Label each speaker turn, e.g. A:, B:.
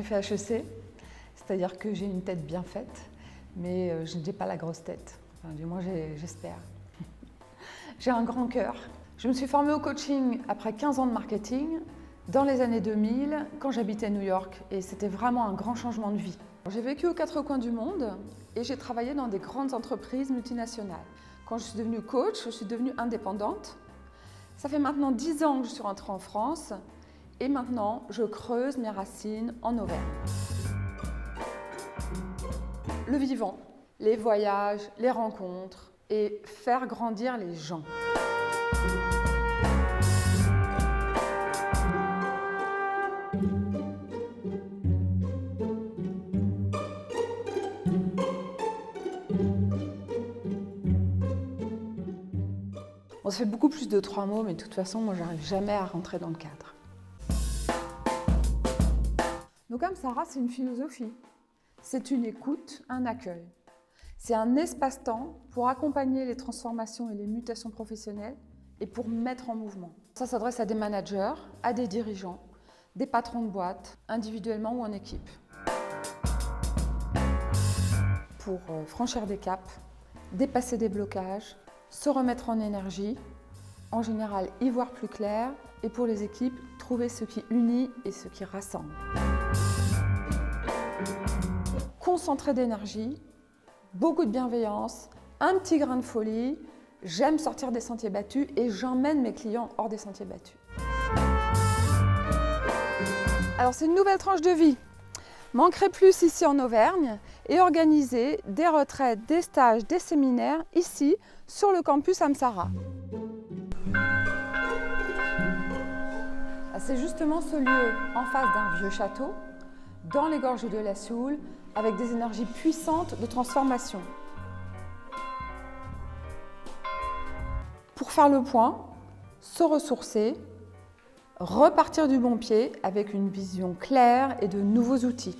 A: fait HEC, c'est-à-dire que j'ai une tête bien faite, mais je n'ai pas la grosse tête. Enfin, du moins, j'espère. J'ai un grand cœur. Je me suis formée au coaching après 15 ans de marketing dans les années 2000, quand j'habitais à New York, et c'était vraiment un grand changement de vie. J'ai vécu aux quatre coins du monde et j'ai travaillé dans des grandes entreprises multinationales. Quand je suis devenue coach, je suis devenue indépendante. Ça fait maintenant 10 ans que je suis rentrée en France et maintenant je creuse mes racines en Auvergne. Le vivant, les voyages, les rencontres et faire grandir les gens. On se fait beaucoup plus de 3 mots, mais de toute façon, moi, j'arrive jamais à rentrer dans le cadre. Donc, comme Sarah, c'est une philosophie. C'est une écoute, un accueil. C'est un espace-temps pour accompagner les transformations et les mutations professionnelles et pour mettre en mouvement. Ça s'adresse à des managers, à des dirigeants, des patrons de boîte, individuellement ou en équipe. Pour franchir des caps, dépasser des blocages, se remettre en énergie, en général y voir plus clair, et pour les équipes, trouver ce qui unit et ce qui rassemble. Concentré d'énergie, beaucoup de bienveillance, un petit grain de folie, j'aime sortir des sentiers battus et j'emmène mes clients hors des sentiers battus. Alors c'est une nouvelle tranche de vie. Manquerait plus ici en Auvergne et organiser des retraites, des stages, des séminaires ici sur le campus Amsara. C'est justement ce lieu en face d'un vieux château, dans les gorges de la Sioule, avec des énergies puissantes de transformation. Pour faire le point, se ressourcer, repartir du bon pied avec une vision claire et de nouveaux outils.